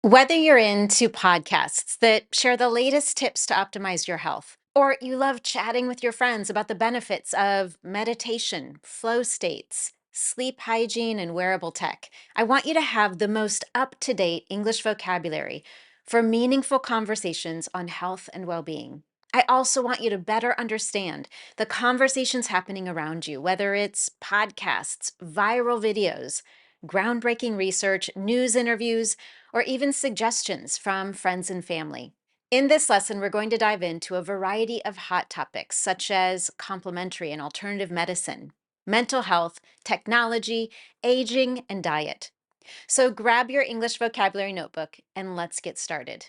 Whether you're into podcasts that share the latest tips to optimize your health, or you love chatting with your friends about the benefits of meditation, flow states, sleep hygiene, and wearable tech, I want you to have the most up to date English vocabulary for meaningful conversations on health and well being. I also want you to better understand the conversations happening around you, whether it's podcasts, viral videos, groundbreaking research, news interviews, or even suggestions from friends and family. In this lesson, we're going to dive into a variety of hot topics such as complementary and alternative medicine, mental health, technology, aging, and diet. So grab your English vocabulary notebook and let's get started.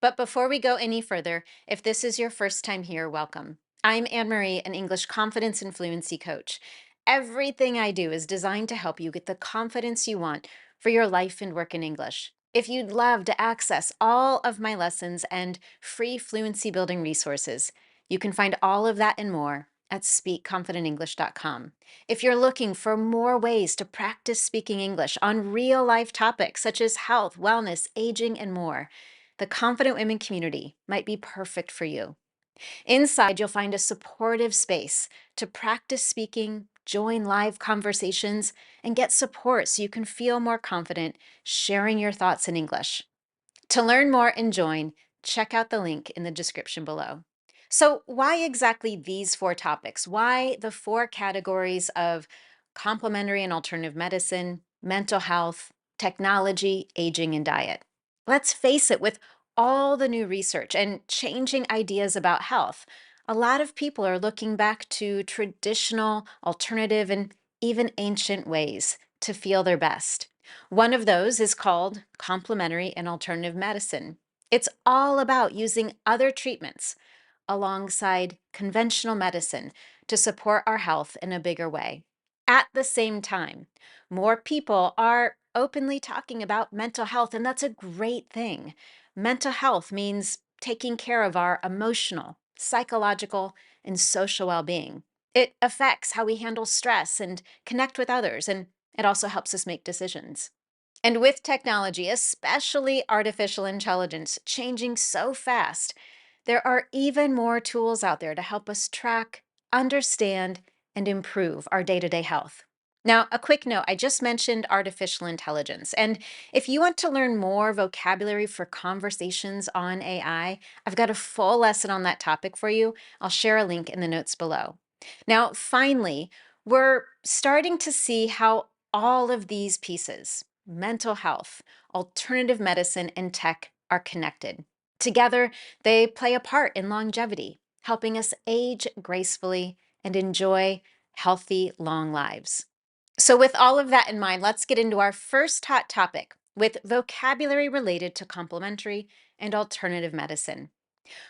But before we go any further, if this is your first time here, welcome. I'm Annemarie, an English confidence and fluency coach. Everything I do is designed to help you get the confidence you want for your life and work in English. If you'd love to access all of my lessons and free fluency building resources, you can find all of that and more at speakconfidentenglish.com. If you're looking for more ways to practice speaking English on real life topics such as health, wellness, aging, and more, the Confident Women community might be perfect for you. Inside, you'll find a supportive space to practice speaking, join live conversations, and get support so you can feel more confident sharing your thoughts in English. To learn more and join, check out the link in the description below. So, why exactly these four topics? Why the four categories of complementary and alternative medicine, mental health, technology, aging, and diet? Let's face it, with all the new research and changing ideas about health, a lot of people are looking back to traditional, alternative, and even ancient ways to feel their best. One of those is called complementary and alternative medicine. It's all about using other treatments alongside conventional medicine to support our health in a bigger way. At the same time, more people are openly talking about mental health, and that's a great thing. Mental health means taking care of our emotional, psychological, and social well being. It affects how we handle stress and connect with others, and it also helps us make decisions. And with technology, especially artificial intelligence, changing so fast, there are even more tools out there to help us track, understand, and improve our day to day health. Now, a quick note, I just mentioned artificial intelligence. And if you want to learn more vocabulary for conversations on AI, I've got a full lesson on that topic for you. I'll share a link in the notes below. Now, finally, we're starting to see how all of these pieces, mental health, alternative medicine, and tech, are connected. Together, they play a part in longevity, helping us age gracefully and enjoy healthy, long lives. So, with all of that in mind, let's get into our first hot topic with vocabulary related to complementary and alternative medicine.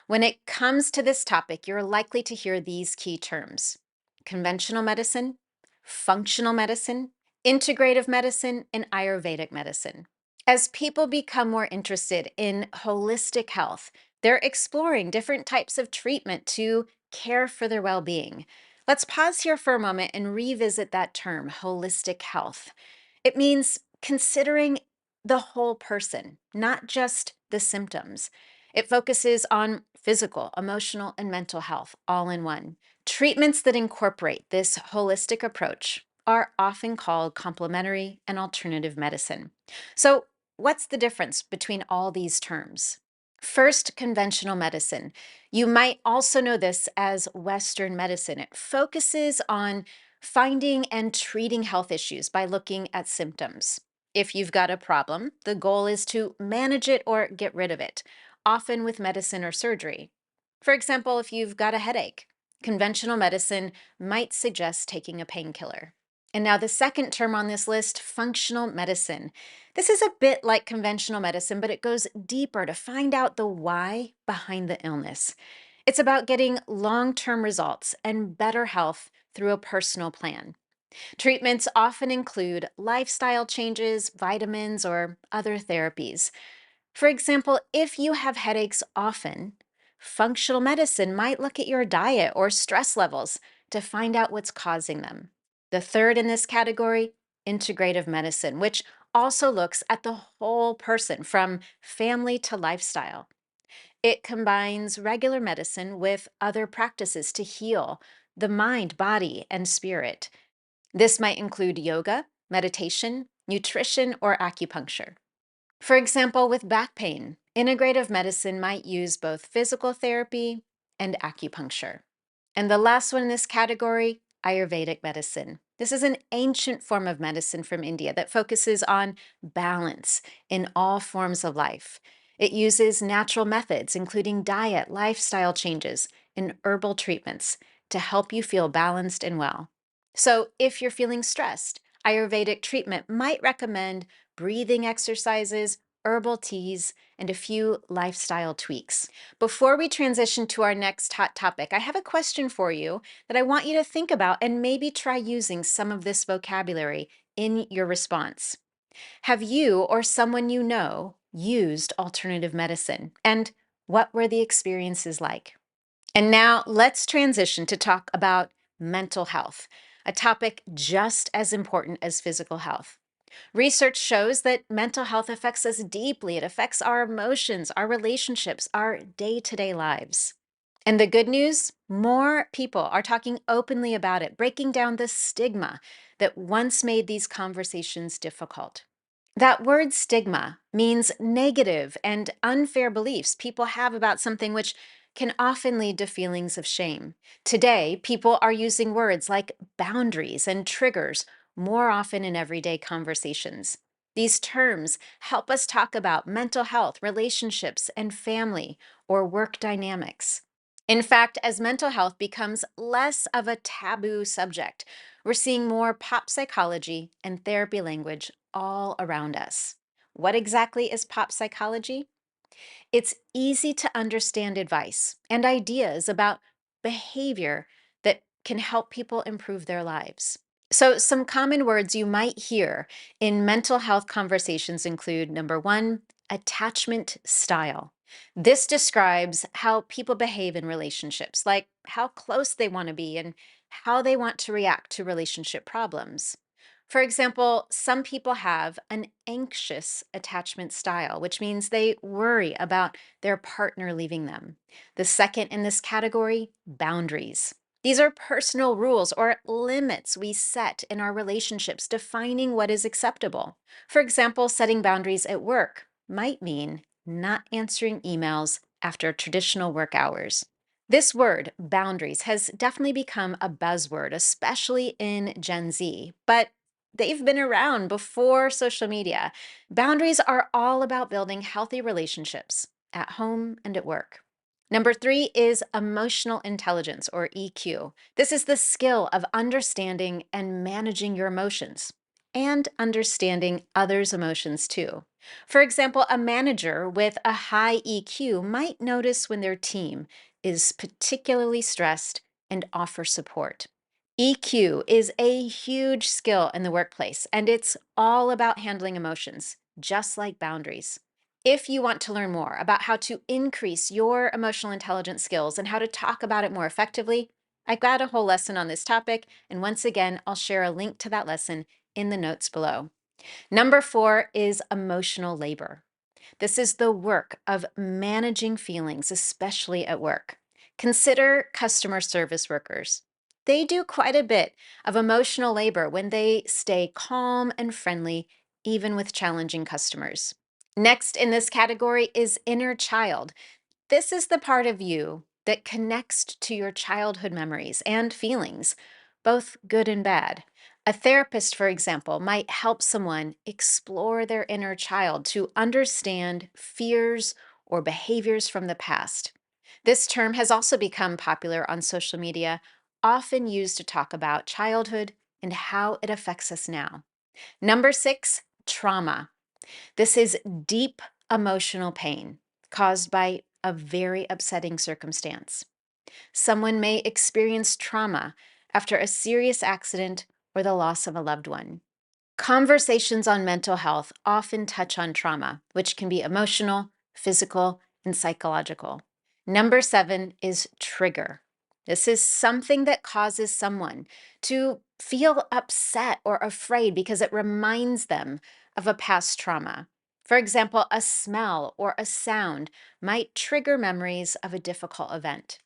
When it comes to this topic, you're likely to hear these key terms: conventional medicine, functional medicine, integrative medicine, and Ayurvedic medicine. As people become more interested in holistic health, they're exploring different types of treatment to care for their well being. Let's pause here for a moment and revisit that term, holistic health. It means considering the whole person, not just the symptoms. It focuses on physical, emotional, and mental health all in one. Treatments that incorporate this holistic approach are often called complementary and alternative medicine. So, what's the difference between all these terms? First, conventional medicine. You might also know this as Western medicine. It focuses on finding and treating health issues by looking at symptoms. If you've got a problem, the goal is to manage it or get rid of it, often with medicine or surgery. For example, if you've got a headache, conventional medicine might suggest taking a painkiller. And now, the second term on this list, functional medicine. This is a bit like conventional medicine, but it goes deeper to find out the why behind the illness. It's about getting long term results and better health through a personal plan. Treatments often include lifestyle changes, vitamins, or other therapies. For example, if you have headaches often, functional medicine might look at your diet or stress levels to find out what's causing them. The third in this category, integrative medicine, which also looks at the whole person from family to lifestyle. It combines regular medicine with other practices to heal the mind, body, and spirit. This might include yoga, meditation, nutrition, or acupuncture. For example, with back pain, integrative medicine might use both physical therapy and acupuncture. And the last one in this category, Ayurvedic medicine. This is an ancient form of medicine from India that focuses on balance in all forms of life. It uses natural methods, including diet, lifestyle changes, and herbal treatments to help you feel balanced and well. So, if you're feeling stressed, Ayurvedic treatment might recommend breathing exercises, herbal teas, and a few lifestyle tweaks. Before we transition to our next hot topic, I have a question for you that I want you to think about and maybe try using some of this vocabulary in your response. Have you or someone you know used alternative medicine? And what were the experiences like? And now let's transition to talk about mental health, a topic just as important as physical health. Research shows that mental health affects us deeply. It affects our emotions, our relationships, our day to day lives. And the good news, more people are talking openly about it, breaking down the stigma that once made these conversations difficult. That word stigma means negative and unfair beliefs people have about something, which can often lead to feelings of shame. Today, people are using words like boundaries and triggers more often in everyday conversations. These terms help us talk about mental health, relationships, and family or work dynamics. In fact, as mental health becomes less of a taboo subject, we're seeing more pop psychology and therapy language all around us. What exactly is pop psychology? It's easy to understand advice and ideas about behavior that can help people improve their lives. So, some common words you might hear in mental health conversations include number one, attachment style. This describes how people behave in relationships, like how close they want to be and how they want to react to relationship problems. For example, some people have an anxious attachment style, which means they worry about their partner leaving them. The second in this category, boundaries. These are personal rules or limits we set in our relationships, defining what is acceptable. For example, setting boundaries at work might mean not answering emails after traditional work hours. This word, boundaries, has definitely become a buzzword, especially in Gen Z, but they've been around before social media. Boundaries are all about building healthy relationships at home and at work. Number three is emotional intelligence or EQ. This is the skill of understanding and managing your emotions and understanding others' emotions too. For example, a manager with a high EQ might notice when their team is particularly stressed and offer support. EQ is a huge skill in the workplace, and it's all about handling emotions, just like boundaries. If you want to learn more about how to increase your emotional intelligence skills and how to talk about it more effectively, I've got a whole lesson on this topic, and once again, I'll share a link to that lesson in the notes below. Number four is emotional labor. This is the work of managing feelings, especially at work. Consider customer service workers. They do quite a bit of emotional labor when they stay calm and friendly, even with challenging customers. Next in this category is inner child. This is the part of you that connects to your childhood memories and feelings, both good and bad. A therapist, for example, might help someone explore their inner child to understand fears or behaviors from the past. This term has also become popular on social media, often used to talk about childhood and how it affects us now. Number six, trauma. This is deep emotional pain caused by a very upsetting circumstance. Someone may experience trauma after a serious accident or the loss of a loved one. Conversations on mental health often touch on trauma, which can be emotional, physical, and psychological. Number seven is trigger. This is something that causes someone to feel upset or afraid because it reminds them of a past trauma. For example, a smell or a sound might trigger memories of a difficult event.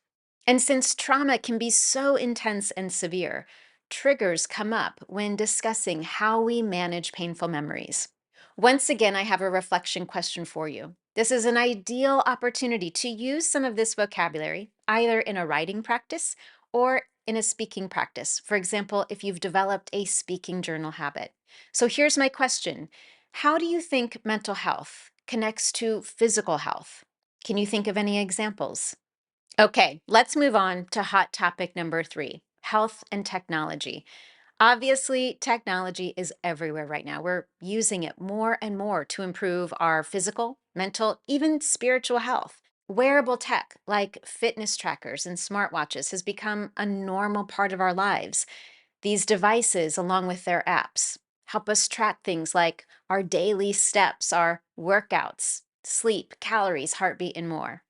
And since trauma can be so intense and severe, triggers come up when discussing how we manage painful memories. Once again, I have a reflection question for you. This is an ideal opportunity to use some of this vocabulary, either in a writing practice or in a speaking practice. For example, if you've developed a speaking journal habit. So here's my question. How do you think mental health connects to physical health? Can you think of any examples? Okay, let's move on to hot topic number three, health and technology. Obviously, technology is everywhere right now. We're using it more and more to improve our physical, mental, even spiritual health. Wearable tech like fitness trackers and smartwatches has become a normal part of our lives. These devices, along with their apps, help us track things like our daily steps, our workouts, sleep, calories, heartbeat, and more.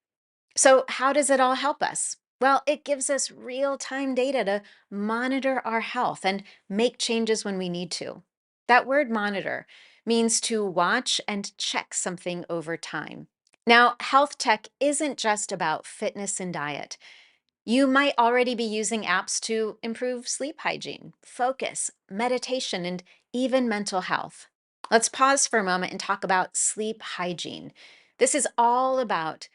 So, how does it all help us? Well, it gives us real time data to monitor our health and make changes when we need to. That word monitor means to watch and check something over time. Now, health tech isn't just about fitness and diet. You might already be using apps to improve sleep hygiene, focus, meditation, and even mental health. Let's pause for a moment and talk about sleep hygiene. This is all about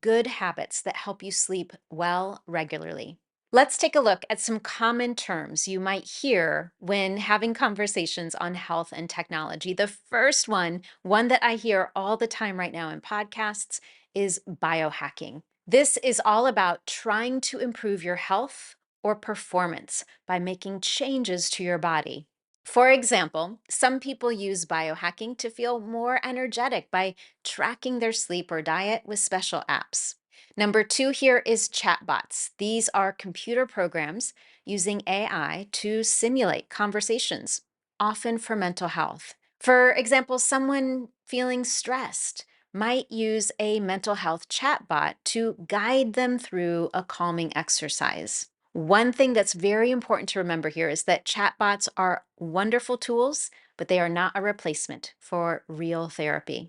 good habits that help you sleep well regularly. Let's take a look at some common terms you might hear when having conversations on health and technology. The first one that I hear all the time right now in podcasts, is biohacking. This is all about trying to improve your health or performance by making changes to your body. For example, some people use biohacking to feel more energetic by tracking their sleep or diet with special apps. Number two here is chatbots. These are computer programs using AI to simulate conversations, often for mental health. For example, someone feeling stressed might use a mental health chatbot to guide them through a calming exercise. One thing that's very important to remember here is that chatbots are wonderful tools, but they are not a replacement for real therapy.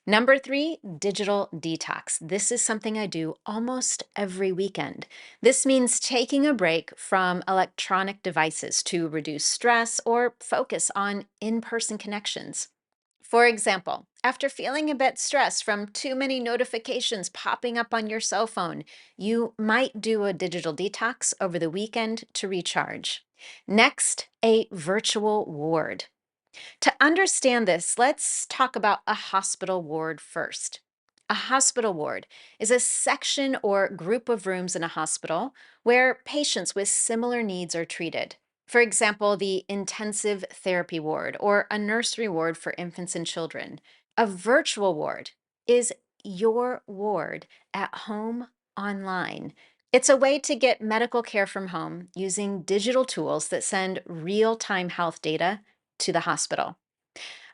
Number three, digital detox. This is something I do almost every weekend. This means taking a break from electronic devices to reduce stress or focus on in person connections. For example, after feeling a bit stressed from too many notifications popping up on your cell phone, you might do a digital detox over the weekend to recharge. Next, a virtual ward. To understand this, let's talk about a hospital ward first. A hospital ward is a section or group of rooms in a hospital where patients with similar needs are treated. For example, the intensive therapy ward or a nursery ward for infants and children. A virtual ward is your ward at home online. It's a way to get medical care from home using digital tools that send real time health data to the hospital.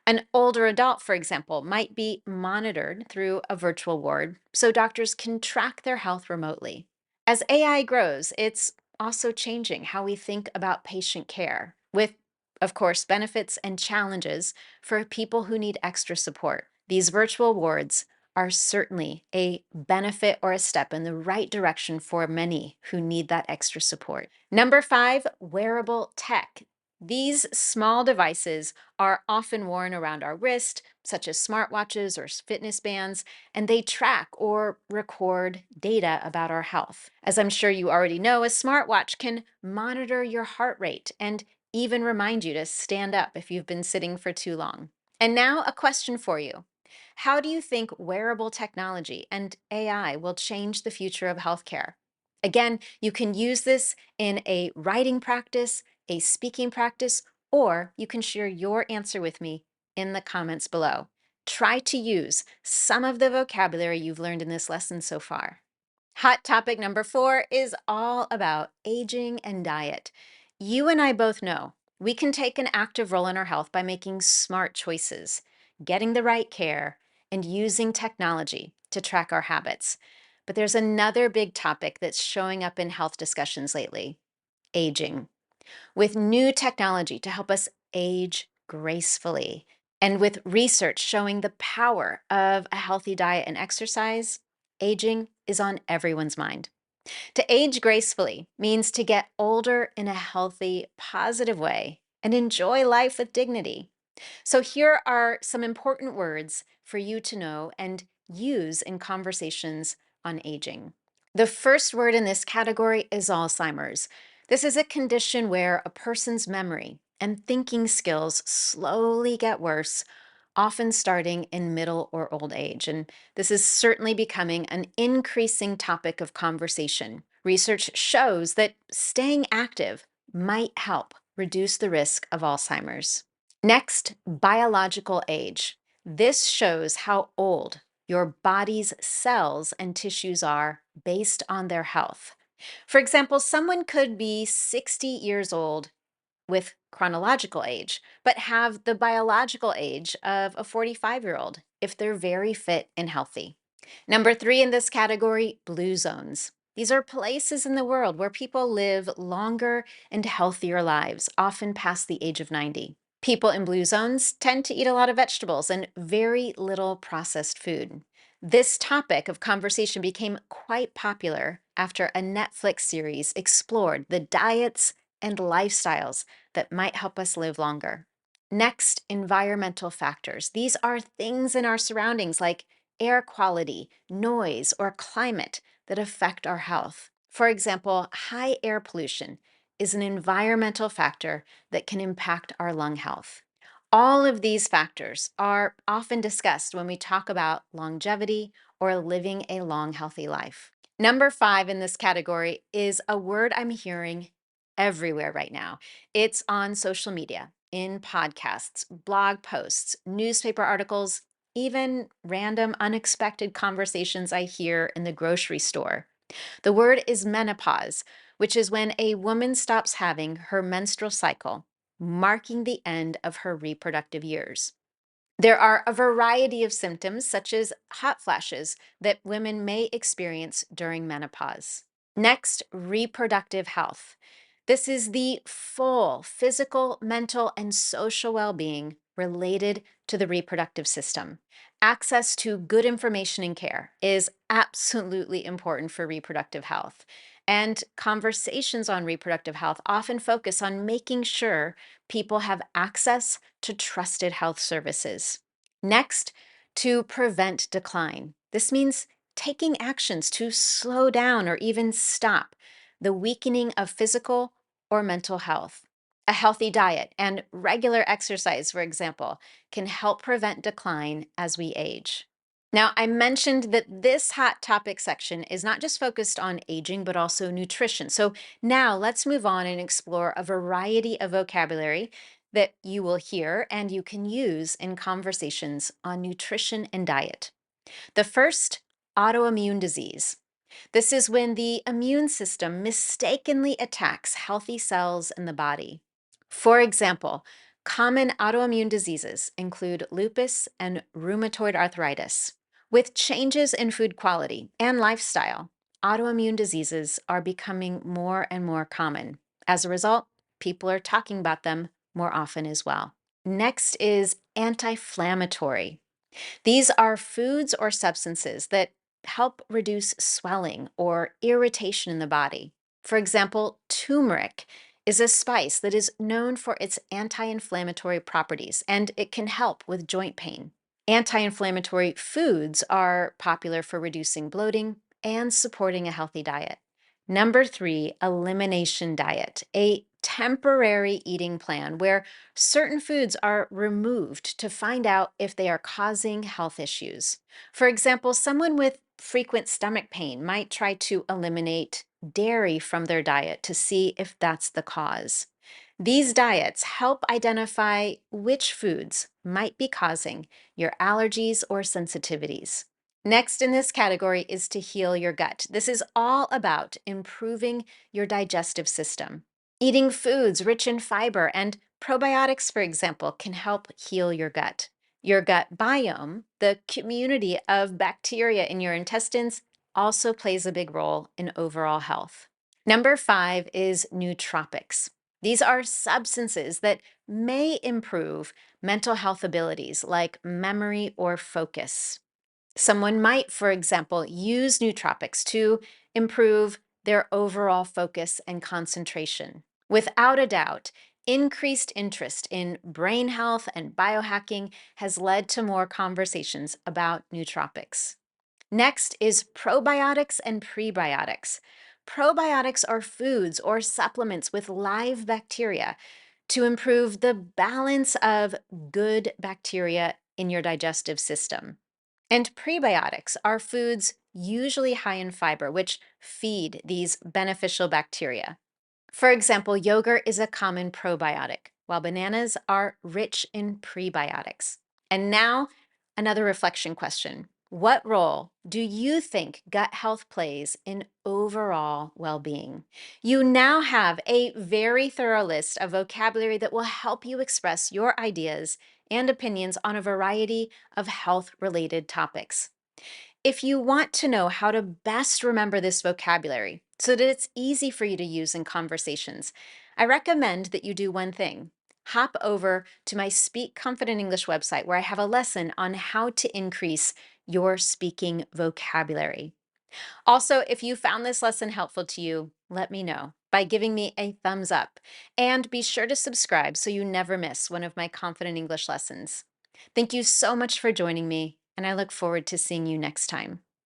An older adult, for example, might be monitored through a virtual ward so doctors can track their health remotely. As AI grows, it's also changing how we think about patient care, with, of course, benefits and challenges for people who need extra support. These virtual wards are certainly a benefit or a step in the right direction for many who need that extra support. Number five, wearable tech. These small devices are often worn around our wrist, such as smartwatches or fitness bands, and they track or record data about our health. As I'm sure you already know, a smartwatch can monitor your heart rate and even remind you to stand up if you've been sitting for too long. And now, a question for you. How do you think wearable technology and AI will change the future of healthcare? Again, you can use this in a writing practice, a speaking practice, or you can share your answer with me in the comments below. Try to use some of the vocabulary you've learned in this lesson so far. Hot topic number four is all about aging and diet. You and I both know We can take an active role in our health by making smart choices, getting the right care, and using technology to track our habits. But there's another big topic that's showing up in health discussions lately: aging. With new technology to help us age gracefully, and with research showing the power of a healthy diet and exercise, aging is on everyone's mind. To age gracefully means to get older in a healthy, positive way and enjoy life with dignity. So, here are some important words for you to know and use in conversations on aging. The first word in this category is Alzheimer's. This is a condition where a person's memory and thinking skills slowly get worse, often starting in middle or old age. And this is certainly becoming an increasing topic of conversation. Research shows that staying active might help reduce the risk of Alzheimer's. Next, biological age. This shows how old your body's cells and tissues are based on their health. For example, someone could be 60 years old with chronological age, but have the biological age of a 45-year-old if they're very fit and healthy. Number three in this category, blue zones. These are places in the world where people live longer and healthier lives, often past the age of 90. People in blue zones tend to eat a lot of vegetables and very little processed food. This topic of conversation became quite popular after a Netflix series explored the diets and lifestyles that might help us live longer. Next, environmental factors. These are things in our surroundings like air quality, noise, or climate that affect our health. For example, high air pollution is an environmental factor that can impact our lung health. All of these factors are often discussed when we talk about longevity or living a long, healthy life. Number five in this category is a word I'm hearing everywhere right now. It's on social media, in podcasts, blog posts, newspaper articles, even random unexpected conversations I hear in the grocery store. The word is menopause, which is when a woman stops having her menstrual cycle, marking the end of her reproductive years. There are a variety of symptoms, such as hot flashes, that women may experience during menopause. Next, reproductive health. This is the full physical, mental, and social well being related to the reproductive system. Access to good information and care is absolutely important for reproductive health. And conversations on reproductive health often focus on making sure people have access to trusted health services. Next, to prevent decline. This means taking actions to slow down or even stop the weakening of physical or mental health. A healthy diet and regular exercise, for example, can help prevent decline as we age. Now, I mentioned that this hot topic section is not just focused on aging, but also nutrition. So now let's move on and explore a variety of vocabulary that you will hear and you can use in conversations on nutrition and diet. The first, autoimmune disease. This is when the immune system mistakenly attacks healthy cells in the body. For example, common autoimmune diseases include lupus and rheumatoid arthritis. With changes in food quality and lifestyle, autoimmune diseases are becoming more and more common. As a result, people are talking about them more often as well. Next is anti inflammatory. These are foods or substances that help reduce swelling or irritation in the body. For example, turmeric is a spice that is known for its anti inflammatory properties and it can help with joint pain. Anti inflammatory foods are popular for reducing bloating and supporting a healthy diet. Number three, elimination diet, a temporary eating plan where certain foods are removed to find out if they are causing health issues. For example, someone with frequent stomach pain might try to eliminate dairy from their diet to see if that's the cause. These diets help identify which foods might be causing your allergies or sensitivities. Next in this category is to heal your gut. This is all about improving your digestive system. Eating foods rich in fiber and Probiotics, for example, can help heal your gut. Your gut biome, the community of bacteria in your intestines, also plays a big role in overall health. Number five is nootropics. These are substances that may improve mental health abilities like memory or focus. Someone might, for example, use nootropics to improve their overall focus and concentration. Without a doubt, increased interest in brain health and biohacking has led to more conversations about nootropics. Next is probiotics and prebiotics. Probiotics are foods or supplements with live bacteria to improve the balance of good bacteria in your digestive system. And prebiotics are foods usually high in fiber, which feed these beneficial bacteria. For example, yogurt is a common probiotic, while bananas are rich in prebiotics. And now, another reflection question. What role do you think gut health plays in overall well being? You now have a very thorough list of vocabulary that will help you express your ideas and opinions on a variety of health related topics. If you want to know how to best remember this vocabulary so that it's easy for you to use in conversations, I recommend that you do one thing. Hop over to my Speak Confident English website where I have a lesson on how to increase your speaking vocabulary. Also, if you found this lesson helpful to you, let me know by giving me a thumbs up. And be sure to subscribe so you never miss one of my Confident English lessons. Thank you so much for joining me, and I look forward to seeing you next time.